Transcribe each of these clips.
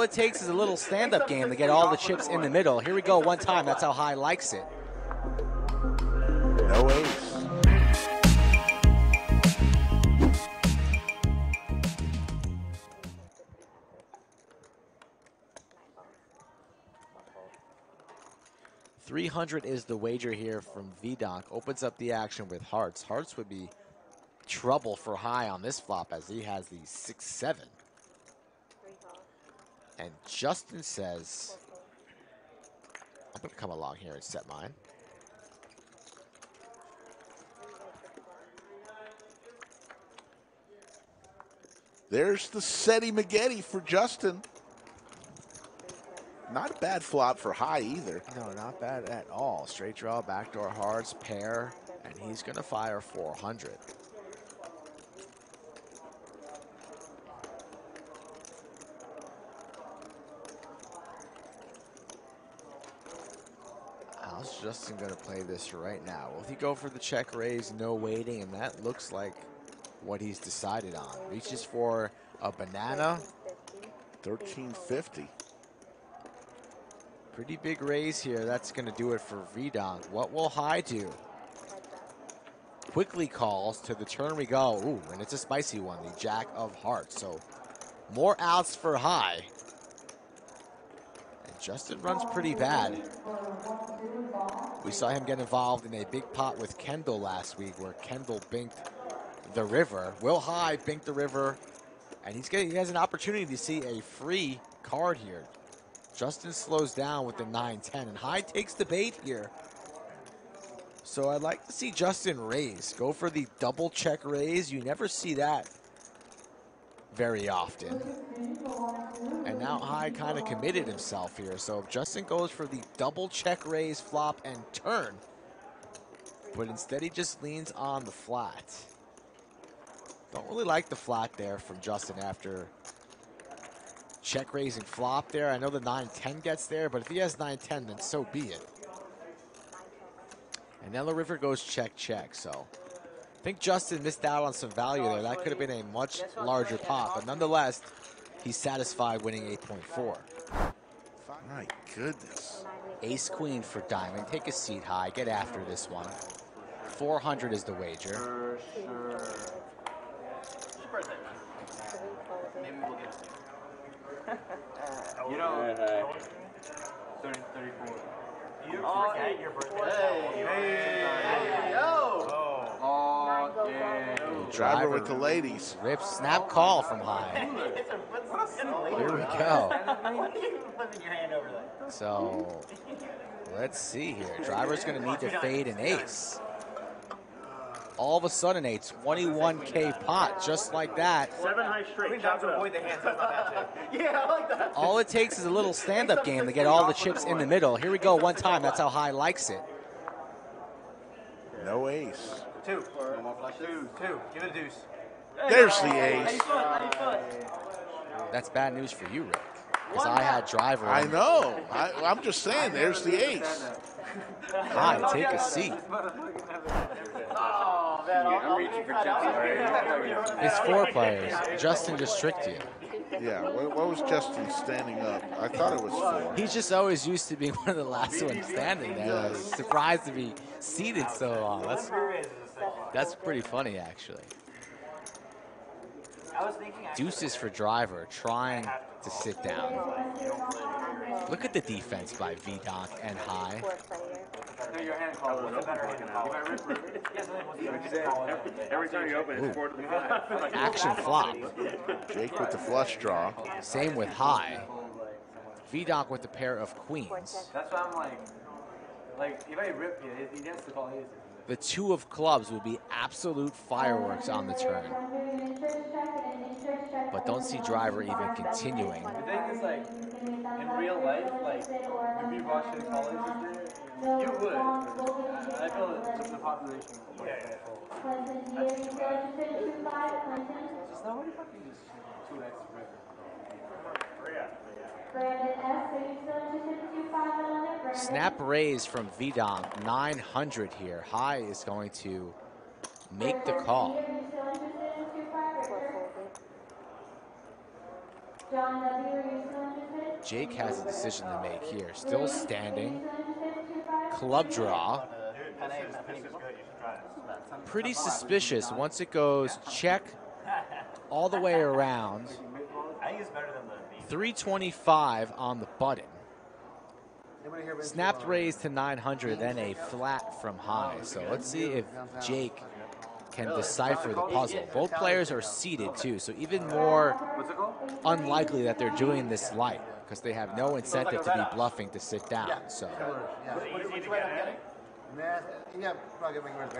All it takes is a little stand-up game to get all the chips in the middle. Here we go one time. That's how High likes it. No ace. $300 is the wager here from VDonk. Opens up the action with hearts. Hearts would be trouble for High on this flop as he has the 6-7. And Justin says, I'm gonna come along here and set mine. There's the Seti Maggette for Justin. Not a bad flop for High either. No, not bad at all. Straight draw, backdoor hearts, pair, and he's gonna fire 400. How's Justin gonna play this right now? Will he go for the check raise, no waiting, and that looks like what he's decided on. Reaches for a banana. 1350. Pretty big raise here. That's going to do it for VDonk. What will High do? Quickly calls. To the turn we go. Ooh, and it's a spicy one. The Jack of Hearts. So more outs for High. And Justin runs pretty bad. We saw him get involved in a big pot with Kendall last week where Kendall binked the river. Will High bink the river? And he has an opportunity to see a free card here. Justin slows down with the 9-10, and High takes the bait here. So I'd like to see Justin raise. Go for the double check raise. You never see that very often. And now High kind of committed himself here. So if Justin goes for the double check raise, flop, and turn, but instead he just leans on the flat. Don't really like the flat there from Justin after check raising flop there. I know the 9-10 gets there, but if he has 9-10, then so be it. And now the river goes check, check. So I think Justin missed out on some value there. That could have been a much larger pot, but nonetheless, he's satisfied winning 8.4. My goodness. Ace queen for Diamond. Take a seat, High. Get after this one. 400 is the wager. Maybe we'll get you know, 34. You forget your birthday. Hey, yo! Oh, yeah. Driver with the ladies. Rip snap call from High. Here we go. So let's see here. Driver's going to need to fade an ace. All of a sudden, a 21K pot, just like that. 7 high straight. Yeah, I like that. All it takes is a little stand-up game to get all the chips in the middle. Here we go one time. That's how High likes it. No ace. 2. Two. Give it a deuce. There's the ace. That's bad news for you, Rick, because I had driver. I know. I'm just saying, there's the ace. High, take a seat. Oh, man. I'm reaching for Justin. It's 4 players. Justin just tricked you. Yeah, what was Justin standing up? I thought it was 4. He's just always used to being one of the last ones standing there. I was surprised to be seated so long. That's pretty funny, actually. Deuces for driver, trying to sit down. Look at the defense by VDonk and High. Every time you open, it's 4 to the 5. Action flop. Jake with the flush draw. Same with High. VDonk with the pair of queens. That's what I'm like if I rip you, he has to call his. The 2 of clubs would be absolute fireworks on the turn. But don't see driver even continuing. The thing is, like, in real life, like, if you watch the college, you would. I feel it's just the population. Yeah. Just nobody fucking just 2x river. Snap raise from VDonk, 900 here. High is going to make the call. Jake has a decision to make here. Still standing. Club draw. Pretty suspicious once it goes check all the way around. 325 on the button. Snapped raise to 900, then a flat from high. So let's see if Jake can decipher the puzzle. Both players are seated too, so even more unlikely that they're doing this light because they have no incentive to be bluffing to sit down. So I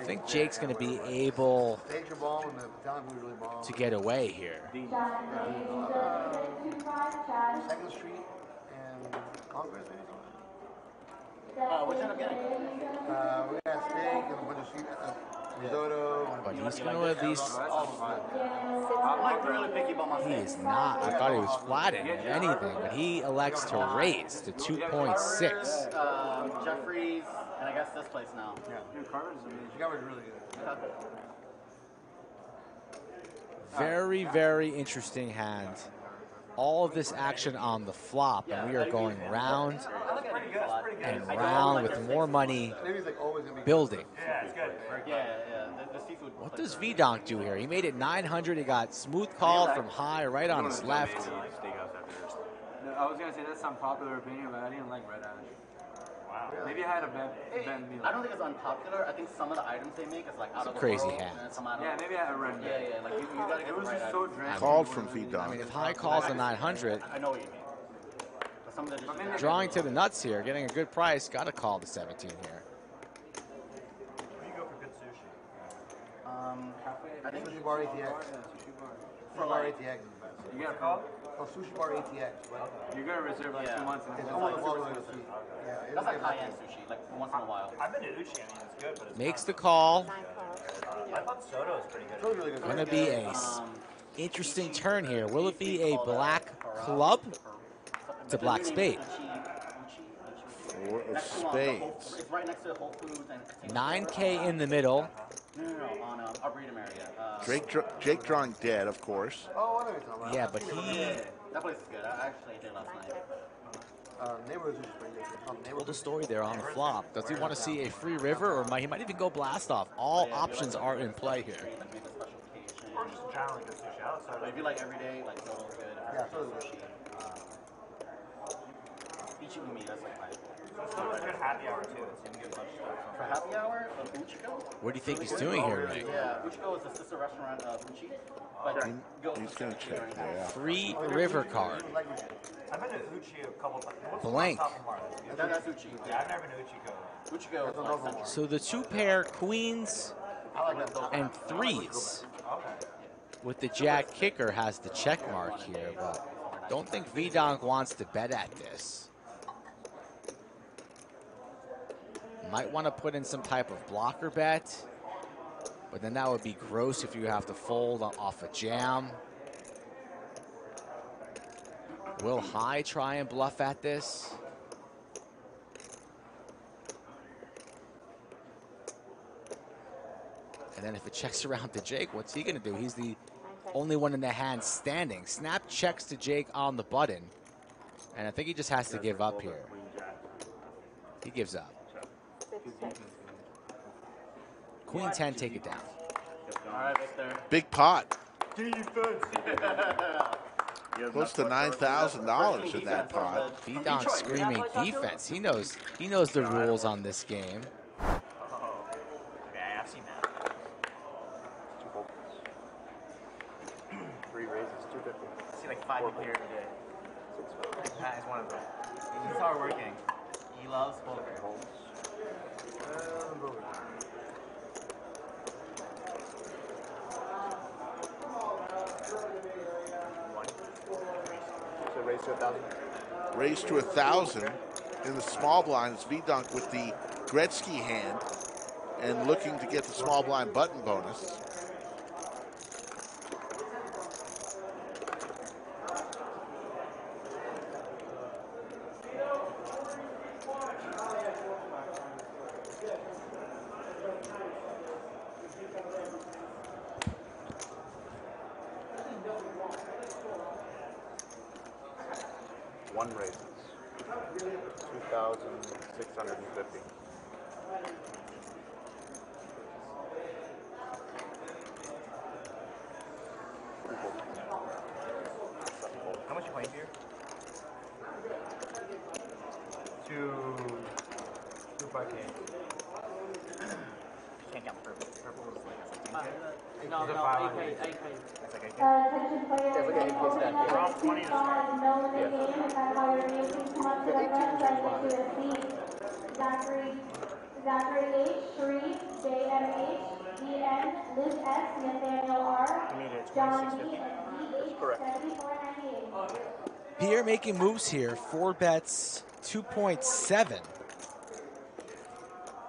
think Jake's going to be able to get away here. Second Street and Congress, What end up getting? we got steak and a bunch of sweet risotto. But he's going to at least. I'm like really picky about my He is not. I thought he was flattened, if anything, but he elects to raise to 2.6. Jeffries, and I guess this place now. Yeah, Carver's really good. Very, very interesting hand. All of this action on the flop, and we are going round and round with more money building. The seafood. What does Vidonk do here? He made it 900. He got smooth called from high right on his left. I was gonna say that's some popular opinion, but I didn't like Red Ash. Wow. Maybe I had a bad meal. I don't think it's unpopular. I think some of the items they make is like out of the Crazy world, hand. and some out of Yeah, maybe I had a red. Yeah, like you gotta get It was the right just so item. drenched. Called from I Vidonk. mean, if high calls the 900, I know what you mean. But some of the dishes drawing to the nuts here, getting a good price, got to call the 17 here. Where do you go for good sushi? I think Sushi Bar ATX. for Sushi Bar like ATX is the best. You got a call? Oh, Sushi Bar ATX, right? You're gonna reserve like 2 months. It's And all the way to the sea. Yeah, it's that's like high-end sushi, like once in a while. I've been to Uchi. I mean, it's good, but it's Makes the call. I thought Soto is pretty good. It's really good. Going to be a interesting turn here. Will it be a black club to black spade? Four of spades. It's right next to Whole Foods and 9K in the middle. No, on Arboretum area. Jake drawing dead, of course. Oh, I know what you're talking about. Yeah, but he That place is good. I actually ate there last night. Neighborhood Sushi is pretty good. told the story there on the flop. Does he want to see a free river, or he might even go blast off? All options are in play here. Or just generally good sushi outside. But if you like everyday, like Soto's good. Yeah, Soto's sushi. Ichiumi, that's like my. Soto's good happy hour too. It's good lunch stuff. For happy hour, Uchiko? What do you think he's doing here, Mike? Yeah, Uchiko is the sister restaurant of Uchi. But He's going to check, yeah. Free river card. I've been to Uchi a couple times. What's Blank. the top of Mars? That's Uchi. Yeah, I've never been to Uchiko. Uchiko is like central. So the two pair queens and threes with the jack kicker has the check mark here, but don't think Vidonk wants to bet at this. Might want to put in some type of blocker bet, but then that would be gross if you have to fold off a jam. Will High try and bluff at this? And then if it checks around to Jake, what's he going to do? He's the only one in the hand standing. Snap checks to Jake on the button. And I think he just has to give up here. He gives up. Queen 10, take it down. All right, Victor. Big pot. Defense. Close to $9,000 in that pot. Vidonk screaming defense. He knows the rules on this game. Yeah, I've seen that. 3 raises, 250. I see like 5 people here today. Pat is one of them. He's hardworking. He loves poker. So raise to 1,000. Raised to 1,000 in the small blind. It's Vidonk with the Gretzky hand and looking to get the small blind button bonus. 1 raises. 2,650. How much you playing here? 2.5K. Can't count purple. Purple was like No, no, no, 8K. That's like 8K. Attention players, It's like an 8K stack. opening up the seat five, no in the game, if that's how you're using, come up to the front, try to get to a seat. Zachary H, Sharif, JMH, DN, Liz S, Nathaniel R, John D, and DH, 7498. Pierre making moves here. 4 bets, 2.7.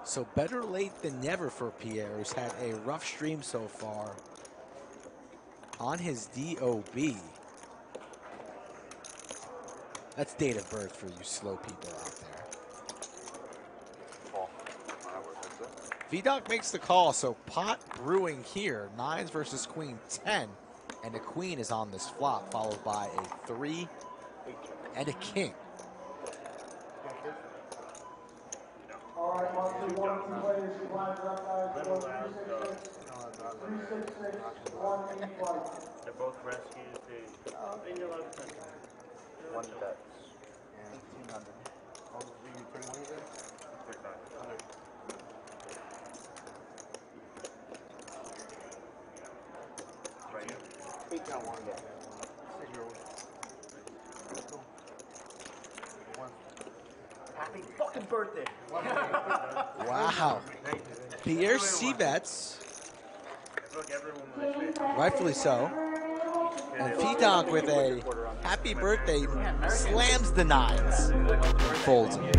So better late than never for Pierre, who's had a rough stream so far on his DOB. That's date of birth for you slow people out there. VDOC makes the call, so pot brewing here. 9s versus queen 10, and the queen is on this flop, followed by a 3 and a king. All right, monthly one players, your lines are up, guys. 366, 185. They're both rescues. They know 1 bet. And 1,800. How much do you 21 is that? 35. Right here. 8 count 1 bet. 6 year old. Happy fucking birthday. Wow. Pierre C-bets, rightfully so. And VDOC with a happy birthday slams the 9s and folds it.